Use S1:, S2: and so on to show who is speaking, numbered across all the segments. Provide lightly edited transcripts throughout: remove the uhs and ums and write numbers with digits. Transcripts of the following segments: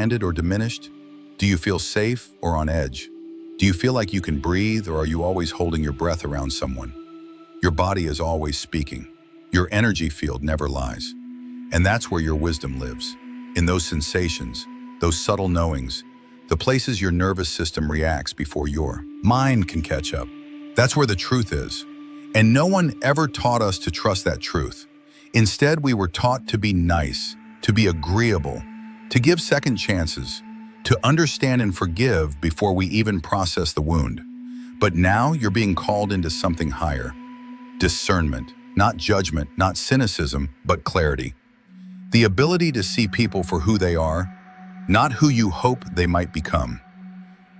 S1: expanded or diminished? Do you feel safe or on edge? Do you feel like you can breathe, or are you always holding your breath around someone? Your body is always speaking. Your energy field never lies. And that's where your wisdom lives. In those sensations, those subtle knowings, the places your nervous system reacts before your mind can catch up. That's where the truth is. And no one ever taught us to trust that truth. Instead, we were taught to be nice, to be agreeable, to give second chances, to understand and forgive before we even process the wound. But now you're being called into something higher. Discernment, not judgment, not cynicism, but clarity. The ability to see people for who they are, not who you hope they might become.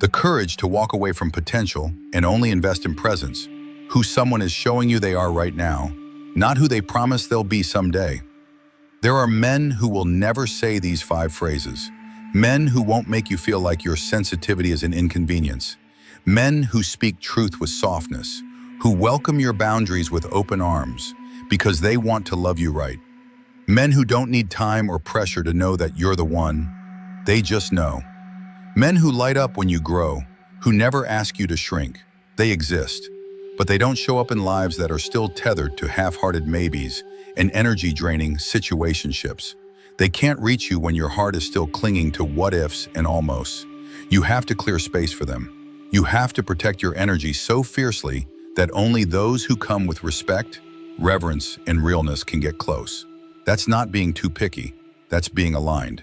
S1: The courage to walk away from potential and only invest in presence, who someone is showing you they are right now, not who they promise they'll be someday. There are men who will never say these 5 phrases. Men who won't make you feel like your sensitivity is an inconvenience. Men who speak truth with softness, who welcome your boundaries with open arms because they want to love you right. Men who don't need time or pressure to know that you're the one. They just know. Men who light up when you grow, who never ask you to shrink. They exist, but they don't show up in lives that are still tethered to half-hearted maybes and energy-draining situationships. They can't reach you when your heart is still clinging to what-ifs and almosts. You have to clear space for them. You have to protect your energy so fiercely that only those who come with respect, reverence, and realness can get close. That's not being too picky. That's being aligned.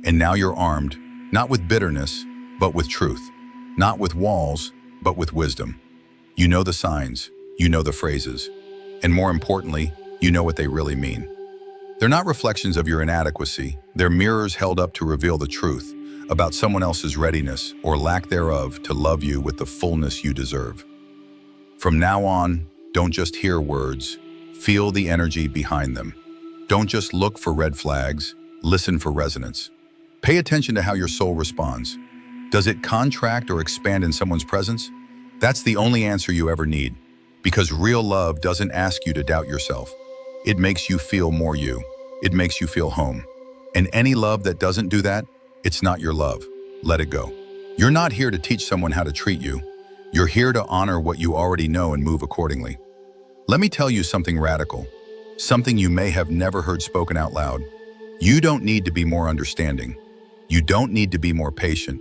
S1: And now you're armed, not with bitterness, but with truth. Not with walls, but with wisdom. You know the signs, you know the phrases, and more importantly, you know what they really mean. They're not reflections of your inadequacy. They're mirrors held up to reveal the truth about someone else's readiness or lack thereof to love you with the fullness you deserve. From now on, don't just hear words, feel the energy behind them. Don't just look for red flags, listen for resonance. Pay attention to how your soul responds. Does it contract or expand in someone's presence? That's the only answer you ever need, because real love doesn't ask you to doubt yourself. It makes you feel more you. It makes you feel home. And any love that doesn't do that, it's not your love. Let it go. You're not here to teach someone how to treat you. You're here to honor what you already know and move accordingly. Let me tell you something radical, something you may have never heard spoken out loud. You don't need to be more understanding. You don't need to be more patient.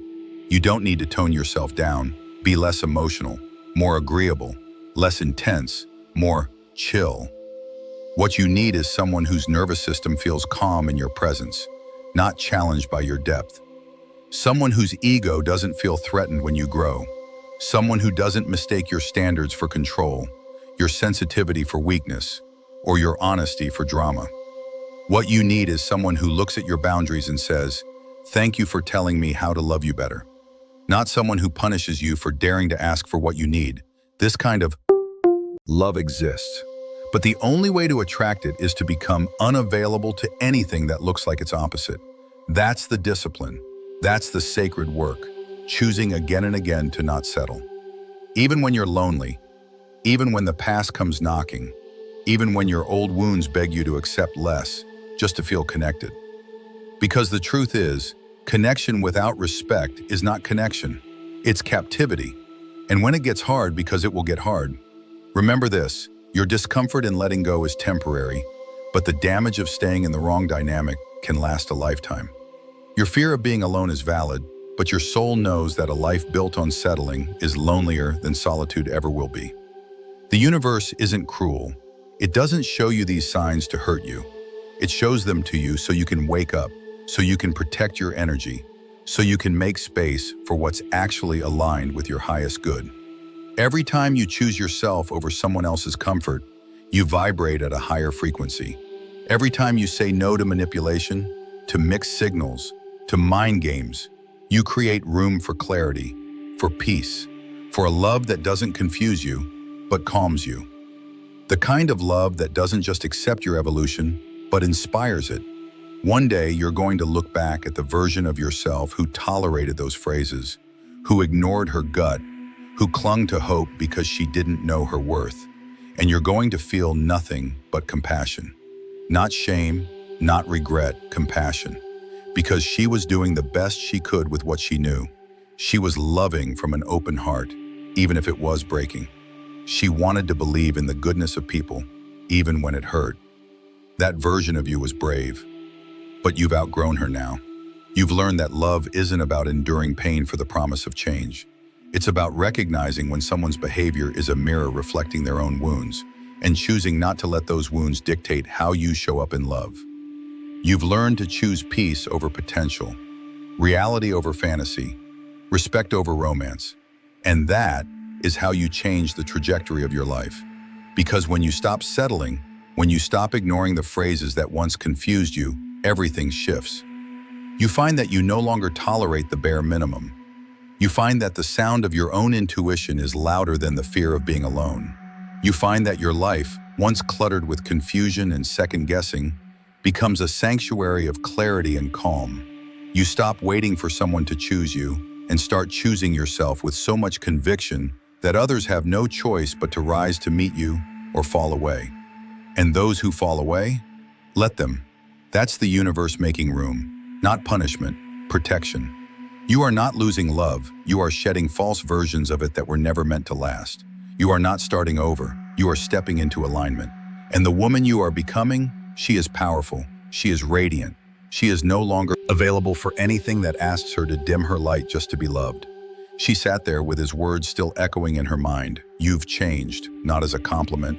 S1: You don't need to tone yourself down, be less emotional, more agreeable, less intense, more chill. What you need is someone whose nervous system feels calm in your presence, not challenged by your depth. Someone whose ego doesn't feel threatened when you grow. Someone who doesn't mistake your standards for control, your sensitivity for weakness, or your honesty for drama. What you need is someone who looks at your boundaries and says, "Thank you for telling me how to love you better." Not someone who punishes you for daring to ask for what you need. This kind of love exists. But the only way to attract it is to become unavailable to anything that looks like its opposite. That's the discipline. That's the sacred work, choosing again and again to not settle. Even when you're lonely, even when the past comes knocking, even when your old wounds beg you to accept less, just to feel connected. Because the truth is, connection without respect is not connection. It's captivity. And when it gets hard, because it will get hard, remember this. Your discomfort in letting go is temporary, but the damage of staying in the wrong dynamic can last a lifetime. Your fear of being alone is valid, but your soul knows that a life built on settling is lonelier than solitude ever will be. The universe isn't cruel. It doesn't show you these signs to hurt you. It shows them to you so you can wake up, so you can protect your energy, so you can make space for what's actually aligned with your highest good. Every time you choose yourself over someone else's comfort, you vibrate at a higher frequency. Every time you say no to manipulation, to mixed signals, to mind games, you create room for clarity, for peace, for a love that doesn't confuse you, but calms you. The kind of love that doesn't just accept your evolution, but inspires it. One day, you're going to look back at the version of yourself who tolerated those phrases, who ignored her gut, who clung to hope because she didn't know her worth. And you're going to feel nothing but compassion. Not shame, not regret, compassion. because she was doing the best she could with what she knew. She was loving from an open heart, even if it was breaking. She wanted to believe in the goodness of people, even when it hurt. That version of you was brave, but you've outgrown her now. You've learned that love isn't about enduring pain for the promise of change. It's about recognizing when someone's behavior is a mirror reflecting their own wounds, and choosing not to let those wounds dictate how you show up in love. You've learned to choose peace over potential, reality over fantasy, respect over romance. And that is how you change the trajectory of your life. Because when you stop settling, when you stop ignoring the phrases that once confused you, everything shifts. You find that you no longer tolerate the bare minimum. You find that the sound of your own intuition is louder than the fear of being alone. You find that your life, once cluttered with confusion and second-guessing, becomes a sanctuary of clarity and calm. You stop waiting for someone to choose you and start choosing yourself with so much conviction that others have no choice but to rise to meet you or fall away. And those who fall away, let them. That's the universe making room, not punishment, protection. You are not losing love, you are shedding false versions of it that were never meant to last. You are not starting over, you are stepping into alignment. And the woman you are becoming, she is powerful, she is radiant. She is no longer available for anything that asks her to dim her light just to be loved. She sat there with his words still echoing in her mind. You've changed, not as a compliment,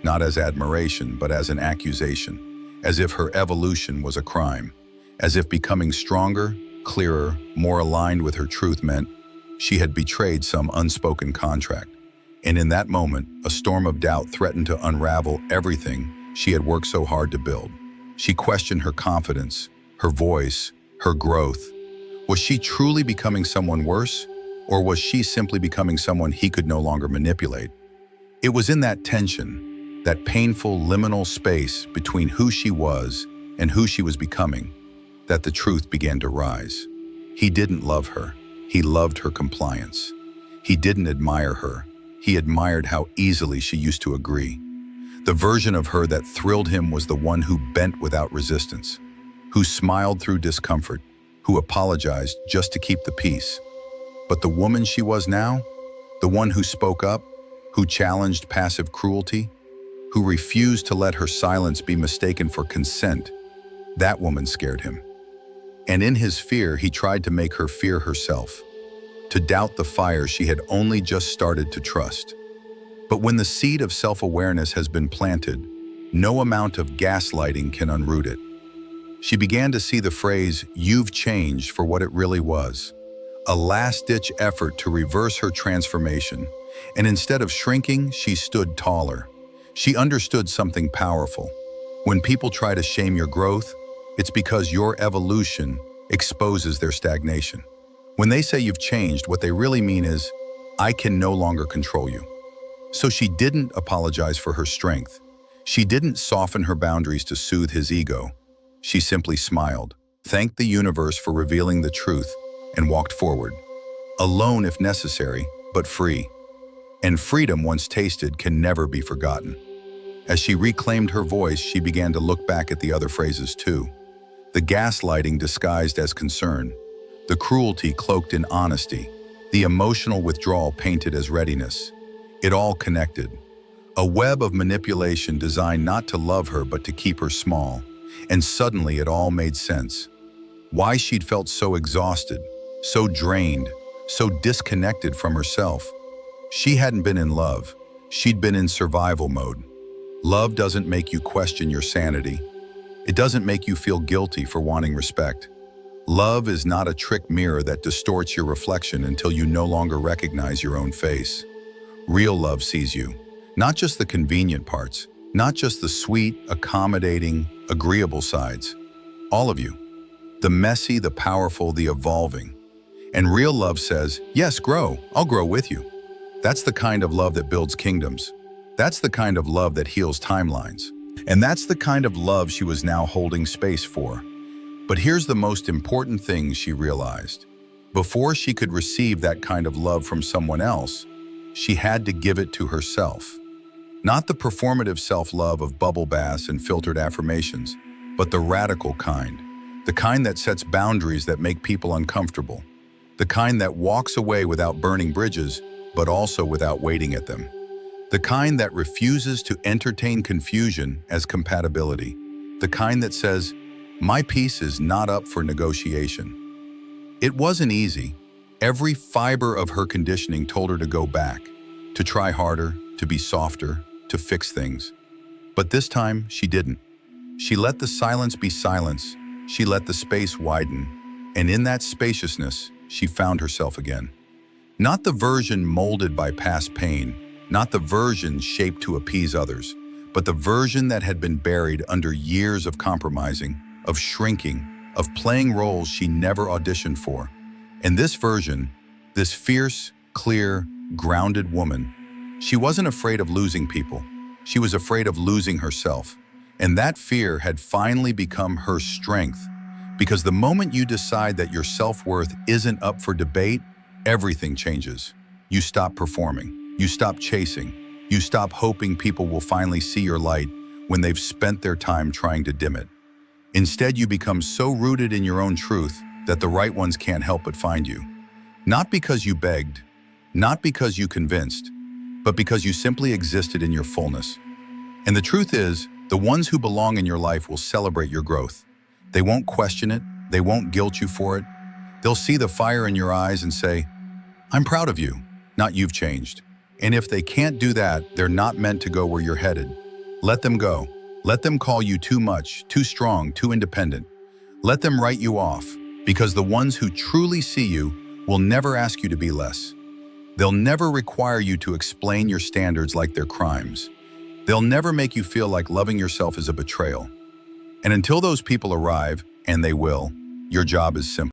S1: not as admiration, but as an accusation, as if her evolution was a crime, as if becoming stronger, clearer, more aligned with her truth meant she had betrayed some unspoken contract. And in that moment, a storm of doubt threatened to unravel everything she had worked so hard to build. She questioned her confidence, her voice, her growth. Was she truly becoming someone worse, or was she simply becoming someone he could no longer manipulate? It was in that tension, that painful liminal space between who she was and who she was becoming, that the truth began to rise. He didn't love her. He loved her compliance. He didn't admire her. He admired how easily she used to agree. The version of her that thrilled him was the one who bent without resistance, who smiled through discomfort, who apologized just to keep the peace. But the woman she was now, the one who spoke up, who challenged passive cruelty, who refused to let her silence be mistaken for consent, that woman scared him. And in his fear, he tried to make her fear herself, to doubt the fire she had only just started to trust. But when the seed of self-awareness has been planted, no amount of gaslighting can unroot it. She began to see the phrase, "you've changed," for what it really was, a last-ditch effort to reverse her transformation. And instead of shrinking, she stood taller. She understood something powerful. When people try to shame your growth, it's because your evolution exposes their stagnation. When they say you've changed, what they really mean is, I can no longer control you. So she didn't apologize for her strength. She didn't soften her boundaries to soothe his ego. She simply smiled, thanked the universe for revealing the truth, and walked forward. Alone if necessary, but free. And freedom once tasted can never be forgotten. As she reclaimed her voice, she began to look back at the other phrases too. The gaslighting disguised as concern, the cruelty cloaked in honesty, the emotional withdrawal painted as readiness. It all connected. A web of manipulation designed not to love her but to keep her small. And suddenly it all made sense. Why she'd felt so exhausted, so drained, so disconnected from herself. She hadn't been in love. She'd been in survival mode. Love doesn't make you question your sanity. It doesn't make you feel guilty for wanting respect. Love is not a trick mirror that distorts your reflection until you no longer recognize your own face. Real love sees you, not just the convenient parts, not just the sweet, accommodating, agreeable sides. All of you. The messy, the powerful, the evolving. And real love says, yes, grow. I'll grow with you. That's the kind of love that builds kingdoms. That's the kind of love that heals timelines. And that's the kind of love she was now holding space for. But here's the most important thing she realized. Before she could receive that kind of love from someone else, she had to give it to herself. Not the performative self-love of bubble baths and filtered affirmations, but the radical kind. the kind that sets boundaries that make people uncomfortable, the kind that walks away without burning bridges, but also without waiting at them, the kind that refuses to entertain confusion as compatibility, the kind that says, "My peace is not up for negotiation." It wasn't easy. Every fiber of her conditioning told her to go back, to try harder, to be softer, to fix things. But this time, she didn't. She let the silence be silence. She let the space widen. And in that spaciousness, she found herself again. Not the version molded by past pain, not the version shaped to appease others, but the version that had been buried under years of compromising, of shrinking, of playing roles she never auditioned for. And this version, this fierce, clear, grounded woman, she wasn't afraid of losing people. She was afraid of losing herself. And that fear had finally become her strength. Because the moment you decide that your self-worth isn't up for debate, everything changes. You stop performing. You stop chasing. You stop hoping people will finally see your light when they've spent their time trying to dim it. Instead, you become so rooted in your own truth that the right ones can't help but find you. Not because you begged, not because you convinced, but because you simply existed in your fullness. And the truth is, the ones who belong in your life will celebrate your growth. They won't question it. They won't guilt you for it. They'll see the fire in your eyes and say, "I'm proud of you, not you've changed." And if they can't do that, they're not meant to go where you're headed. Let them go. Let them call you too much, too strong, too independent. Let them write you off, because the ones who truly see you will never ask you to be less. They'll never require you to explain your standards like they're crimes. They'll never make you feel like loving yourself is a betrayal. And until those people arrive, and they will, your job is simple.